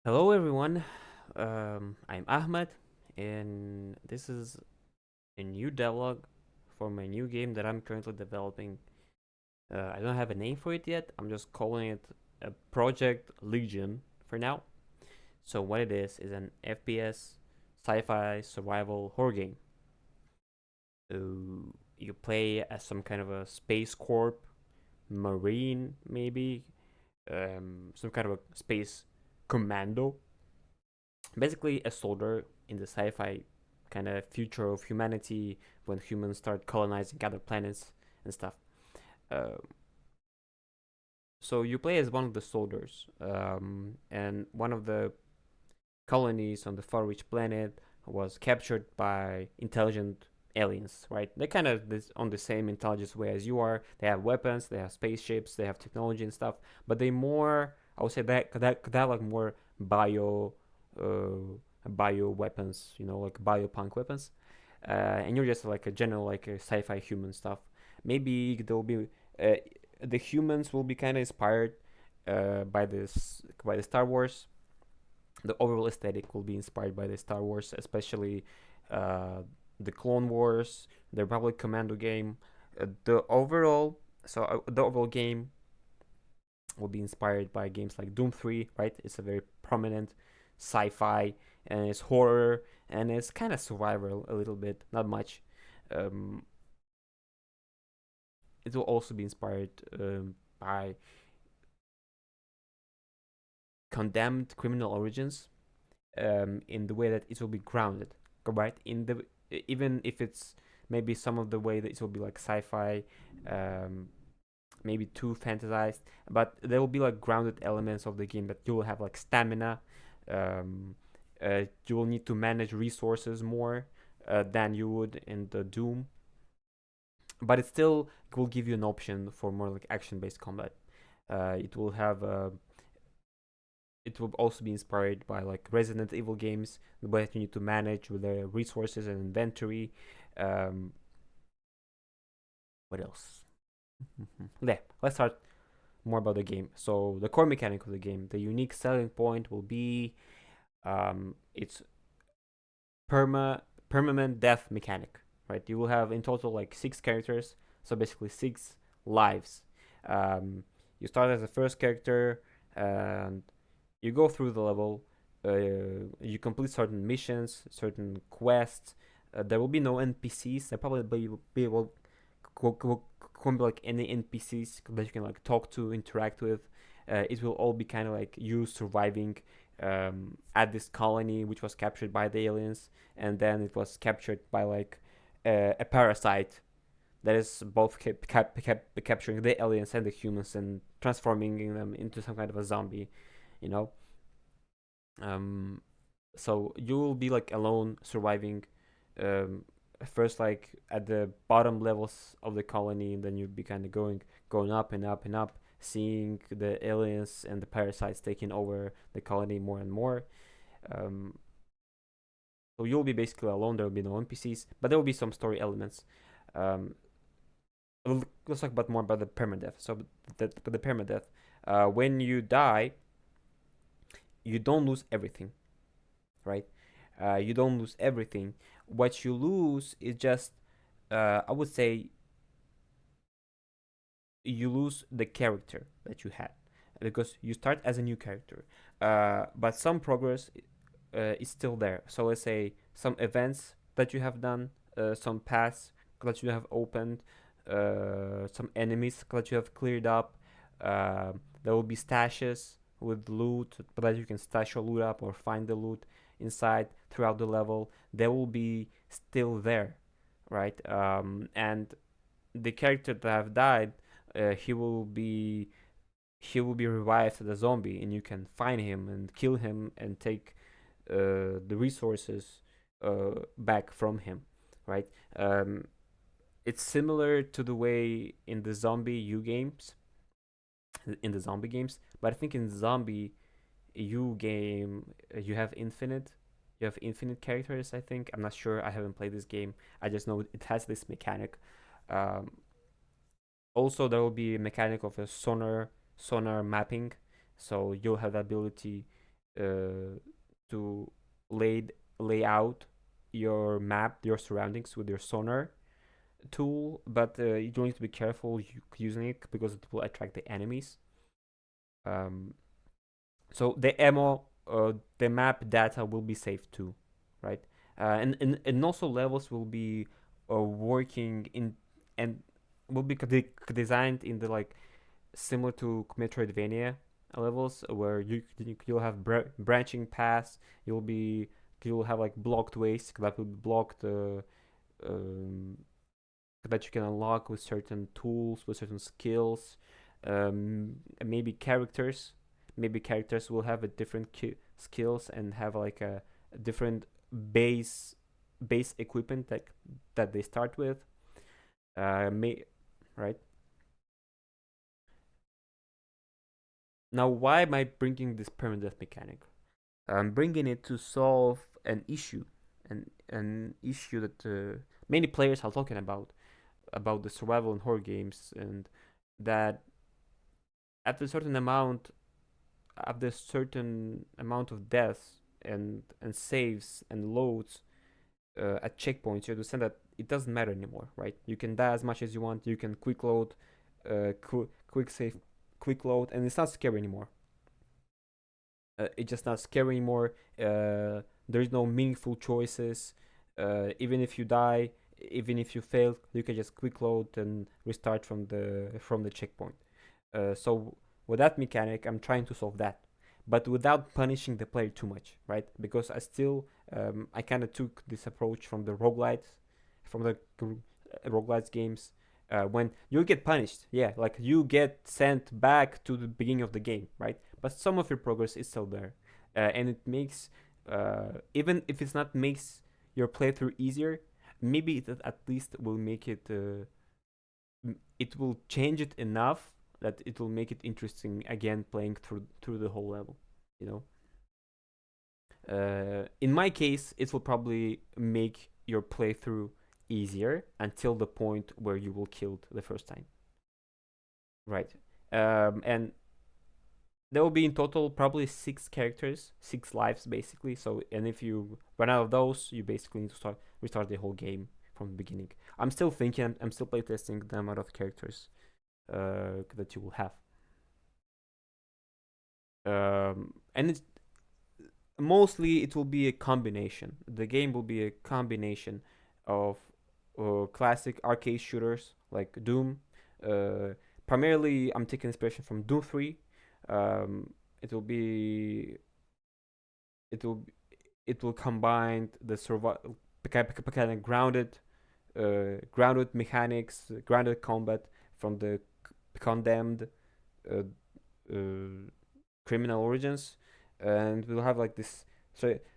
Hello, everyone. I'm Ahmed, and this is a new devlog for my new game that I'm currently developing. I don't have a name for it yet. I'm just calling it a Project Legion for now. So what it is an FPS sci-fi survival horror game. You play as some kind of a space corp, marine maybe, some kind of a space commando, basically a soldier in the sci-fi kind of future of humanity when humans start colonizing other planets and stuff. Uh, so you play as one of the soldiers, and one of the colonies on the far reach planet was captured by intelligent aliens. Right? They kind of on the same intelligence way as you are. They have weapons, they have spaceships, they have technology and stuff, but they more. I would say that like more bio. Bio weapons, like biopunk weapons, and you're just like a general like a sci-fi human stuff. Maybe there'll be uh, the humans will be kind of inspired by the Star Wars. The overall aesthetic will be inspired by the Star Wars, especially uh, the Clone Wars, the Republic Commando game. The overall game will be inspired by games like Doom 3, right? It's a very prominent sci-fi, and it's horror, and it's kind of survival a little bit, not much. Um, it will also be inspired by condemned criminal origins, in the way that it will be grounded, right? In the Even if it's maybe some of the way that it will be like sci-fi, um, maybe too fantasized, but there will be like grounded elements of the game that you will have like stamina. Um, you will need to manage resources more than you would in the Doom, but it still will give you an option for more like action-based combat. It will have it will also be inspired by like Resident Evil games, the way that you need to manage with the resources and inventory. Um, what else? Yeah, let's start more about the game. So the core mechanic of the game, the unique selling point will be its permanent death mechanic. Right, you will have in total like 6 characters, so basically 6 lives. Um, you start as the first character, and you go through the level. You complete certain missions, certain quests. There will be no NPCs. There probably be will won't be like any NPCs that you can like talk to, interact with. It will all be kind of like you surviving at this colony which was captured by the aliens, and then it was captured by like a parasite that is both capturing the aliens and the humans and transforming them into some kind of a zombie, you know. Um, so you will be like alone surviving, um, first like at the bottom levels of the colony, and then you'll be kind of going up and up and up, seeing the aliens and the parasites taking over the colony more and more. Um, so you'll be basically alone. There will be no NPCs, but there will be some story elements. Um, let's talk about more about the permadeath. So the permadeath, when you die, you don't lose everything, right? You don't lose everything. What you lose is just, I would say, you lose the character that you had because you start as a new character, but some progress is still there. So let's say some events that you have done, some paths that you have opened, some enemies that you have cleared up. Uh, there will be stashes with loot, but that you can stash your loot up or find the loot inside throughout the level. They will be still there, right? And the character that have died, uh, he will be he will be revived as a zombie, and you can find him and kill him and take the resources back from him, right? Um, it's similar to the way in the zombie games, but I think in zombie U game you have infinite characters. I think I'm not sure. I haven't played this game. I just know it has this mechanic. Um, Also, there will be a mechanic of a sonar mapping, so you'll have the ability. to lay lay out your map, your surroundings with your sonar tool, but you don't need to be careful using it because it will attract the enemies. Um, so the map data will be saved too, right? And also levels will be working in and will be designed in the like similar to Metroidvania levels where you'll have branching paths. You'll have like blocked ways that will be blocked um, that you can unlock with certain tools, with certain skills. Maybe characters will have a different skills and have like a different base base equipment that they start with. May right now, why am I bringing this permadeath mechanic? I'm bringing it to solve an issue, an issue that many players are talking about the survival and horror games, and that at a certain amount after a certain amount of deaths and saves and loads at checkpoints, you understand that it doesn't matter anymore, right? You can die as much as you want. You can quick load, quick save, quick load, and it's not scary anymore. It's just not scary anymore. There's no meaningful choices. Even if you die, even if you fail, you can just quick load and restart from the checkpoint. So with that mechanic, I'm trying to solve that, but without punishing the player too much, right? Because I kind of took this approach from the roguelites, from the roguelites games. When you get punished, yeah, like you get sent back to the beginning of the game, right? But some of your progress is still there, and it makes even if it's not makes your playthrough easier, maybe it at least will make it it will change it enough that it will make it interesting again playing through the whole level, you know. In my case, it will probably make your playthrough easier until the point where you will kill the first time, right? And there will be in total probably 6 characters, 6 lives basically. So, and if you run out of those, you basically need to restart the whole game from the beginning. I'm still thinking, I'm still playtesting the amount of characters that you will have. And it's mostly it will be a combination. The game will be a combination of classic arcade shooters like Doom. Uh, Primarily, I'm taking inspiration from Doom 3. Um, it will be it will it will combine the survival kind of grounded mechanics, grounded combat from the condemned uh, uh, criminal origins, and we'll have like this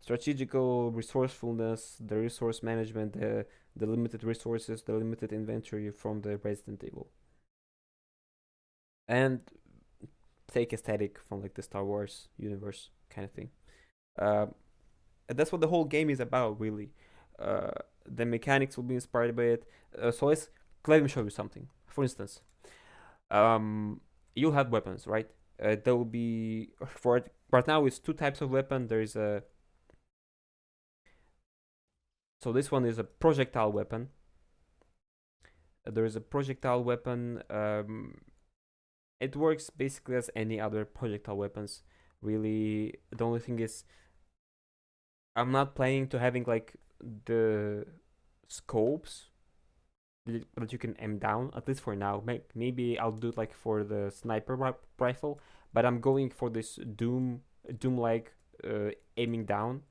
strategical resourcefulness, the resource management, the limited resources, the limited inventory from the Resident Evil, and take aesthetic from like the Star Wars universe kind of thing. Um, and that's what the whole game is about, really. Uh, the mechanics will be inspired by it. So let me show you something. For instance, um, you'll have weapons, right? There will be for right now it's 2 types of weapon. There's a so this one is a projectile weapon. There is a projectile weapon. It works basically as any other projectile weapons. Really, the only thing is I'm not planning to having like the scopes that you can aim down, at least for now. Maybe I'll do it like for the sniper rifle, but I'm going for this Doom like aiming down,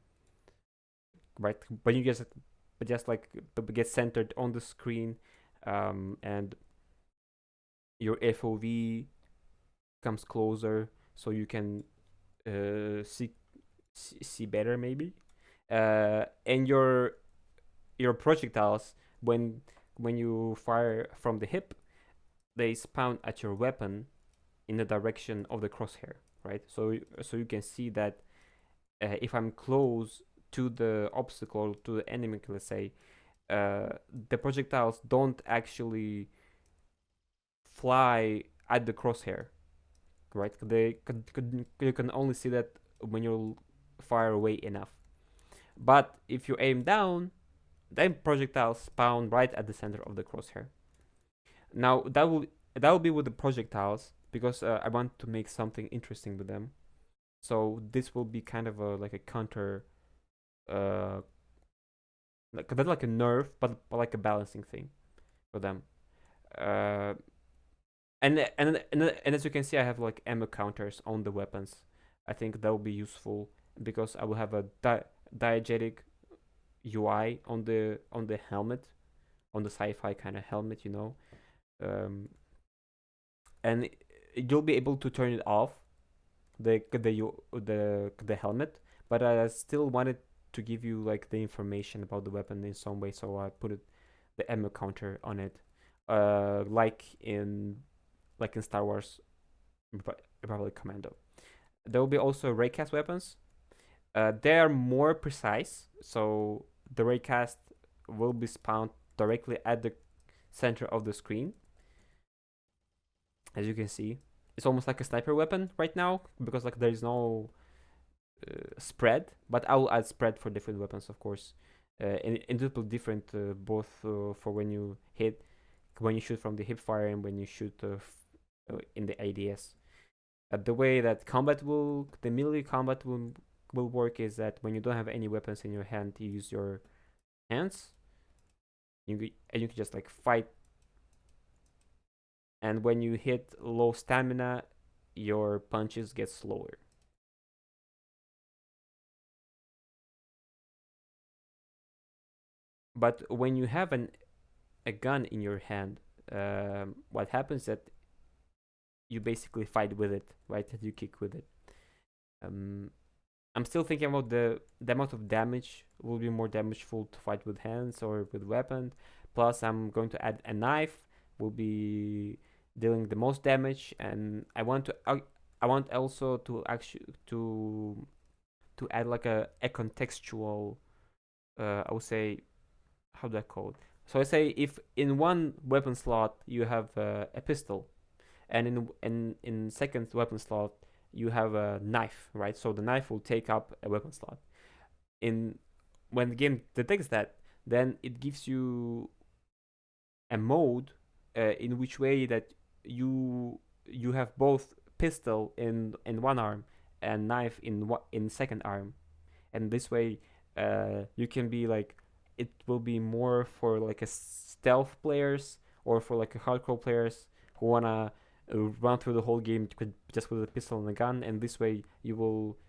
right? But you just like get centered on the screen, and your FOV comes closer, so you can see better maybe, and your projectiles when you fire from the hip, they spawn at your weapon in the direction of the crosshair, right? So you can see that if I'm close to the obstacle, to the enemy, let's say, the projectiles don't actually fly at the crosshair, right? You can only see that when you fire away enough. But if you aim down, then projectiles spawn right at the center of the crosshair. Now that will be with the projectiles because I want to make something interesting with them. So this will be kind of a like a counter, uh, like a nerf, but like a balancing thing for them. Uh, and as you can see, I have like ammo counters on the weapons. I think that will be useful because I will have a diegetic UI on the helmet, on the sci-fi kind of helmet, um, and you'll be able to turn it off the helmet, but I still wanted to give you like the information about the weapon in some way, so I put the ammo counter on it, like in Star Wars Republic Commando. There will be also raycast weapons. They are more precise, so the raycast will be spawned directly at the center of the screen. As you can see, it's almost like a sniper weapon right now because like there is no spread, but I will add spread for different weapons, of course. And it will be different both for when you shoot from the hip fire and when you shoot in the ADS. The way that the melee combat will work is that when you don't have any weapons in your hand, you use your hands. And you can just like fight. And when you hit low stamina, your punches get slower. But when you have a gun in your hand, what happens that you basically fight with it, right? You kick with it. I'm still thinking about the amount of damage. Will be more damageful to fight with hands or with weapon. Plus, I'm going to add a knife. Will be dealing the most damage, and I want also to actually to add like a contextual. I would say, how do I call it? So I say if in one weapon slot you have a pistol, and in second weapon slot you have a knife, right? So the knife will take up a weapon slot. In When the game detects that, then it gives you a mode in which way that you have both pistol in one arm and knife in second arm, and this way you can be like, it will be more for like a stealth players or for like a hardcore players who wanna run through the whole game just with a pistol and a gun, and this way you will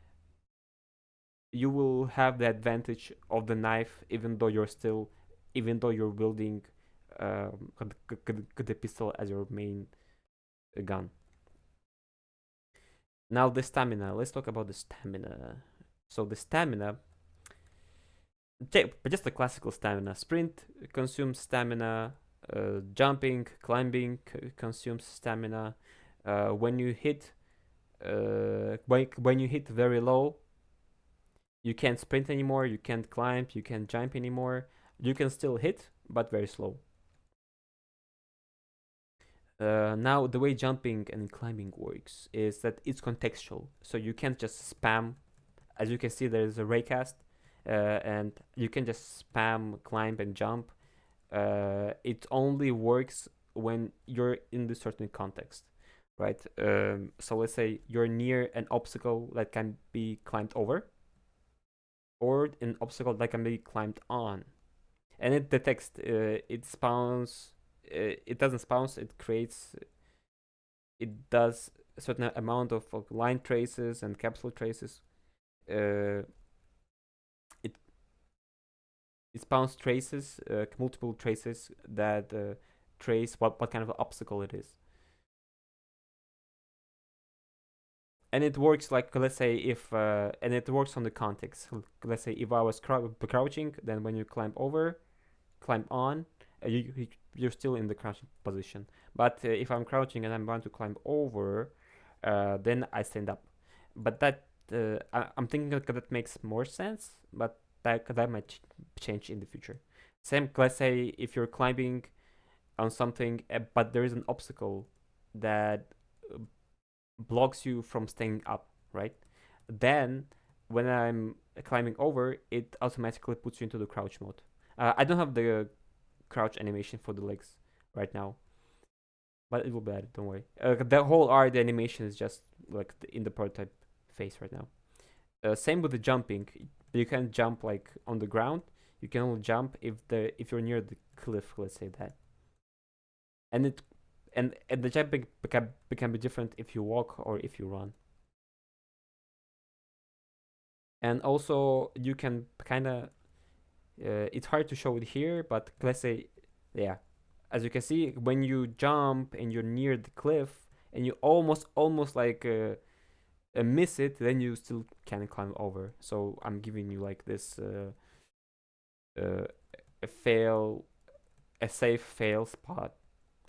have the advantage of the knife even though you're wielding the pistol as your main gun. Now the stamina. Let's talk about the stamina. So the stamina, just the classical stamina. Sprint consumes stamina. Jumping, climbing consumes stamina. When you hit when you hit very low, you can't sprint anymore, you can't climb, you can't jump anymore. You can still hit, but very slow. Now, the way jumping and climbing works is that it's contextual. So you can't just spam. As you can see, there is a raycast, and you can just spam, climb, and jump. It only works when you're in the certain context, right? So let's say you're near an obstacle that can be climbed over, or an obstacle that can be climbed on, and it detects. It spawns. It doesn't spawn. It creates. It does a certain amount of line traces and capsule traces. Uh, it it spawns traces, multiple traces that trace what kind of obstacle it is. And it works like, let's say if and it works on the context. Let's say if I was crouching, then when you climb on, you're still in the crouching position. But if I'm crouching and I'm going to climb over, then I stand up. But that I'm thinking that makes more sense, but that might change in the future. Same, let's say if you're climbing on something, but there is an obstacle that blocks you from staying up, right? Then when I'm climbing over, it automatically puts you into the crouch mode. I don't have the crouch animation for the legs right now, but it will be added. Don't worry. The whole art animation is just like in the prototype phase right now. Same with the jumping. You can't jump like on the ground. You can only jump if you're near the cliff. Let's say that, and it and the jumping can be different if you walk or if you run. And also you can kind of it's hard to show it here, but let's say, yeah, as you can see, when you jump and you're near the cliff and you almost like miss it, then you still can climb over. So I'm giving you like this uh, a fail, a safe fail spot,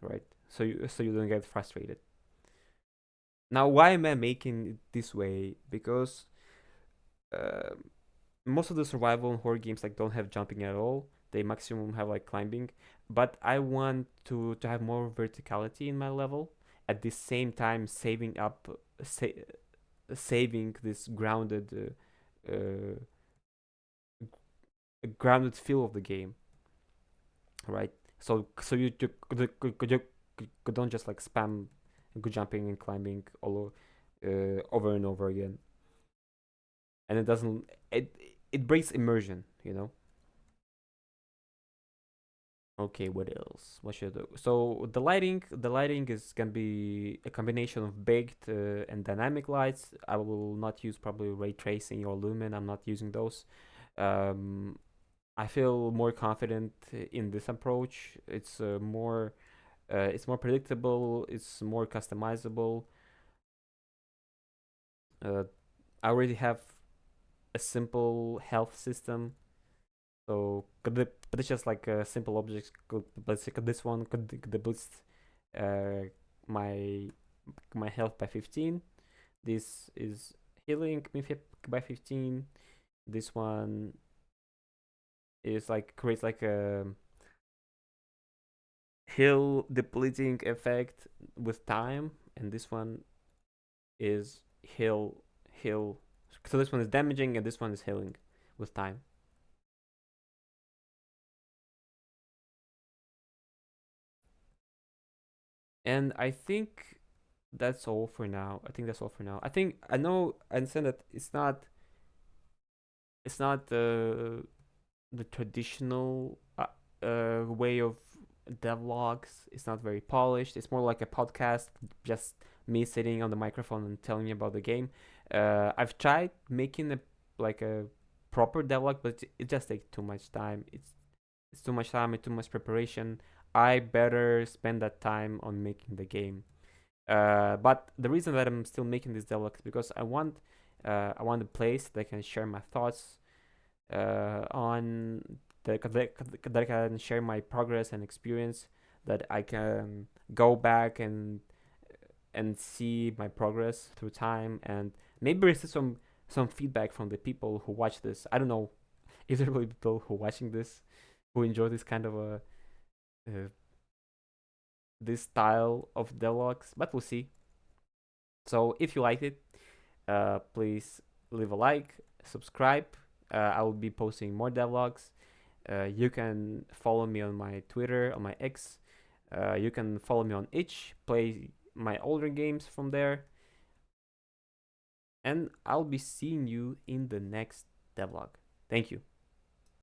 right? So you don't get frustrated. Now, why am I making it this way? Because uh, most of the survival and horror games like don't have jumping at all. They maximum have like climbing, but I want to have more verticality in my level. At the same time, saving this grounded feel of the game, right? So you don't just like spam good jumping and climbing over and over again, and it breaks immersion. Okay, what else? What should I do? So the lighting is gonna be a combination of baked and dynamic lights. I will not use probably ray tracing or lumen. I'm not using those. Um, I feel more confident in this approach. It's more predictable. It's more customizable. Uh, I already have a simple health system. So but it's just like simple objects. Let's say this one could boost uh, my my health by 15. This is healing me by 15. This one is like creates like a heal depleting effect with time, and this one is heal. So this one is damaging, and this one is healing with time. And I think that's all for now. I think that's all for now. I know I understand that it's not the traditional way of devlogs. It's not very polished. It's more like a podcast, just me sitting on the microphone and telling you about the game. I've tried making a proper devlog, but it just takes too much time. It's too much time and too much preparation. I better spend that time on making the game. But the reason that I'm still making this devlog is because I want a place that I can share my thoughts on that I can share my progress and experience, that I can go back and see my progress through time, and maybe receive some feedback from the people who watch this. I don't know if there are really people who are watching this who enjoy this kind of a uh, this style of devlogs, but we'll see. So if you liked it, please leave a like, subscribe. I will be posting more devlogs. You can follow me on my Twitter, on my X. You can follow me on itch, play my older games from there. And I'll be seeing you in the next devlog. Thank you.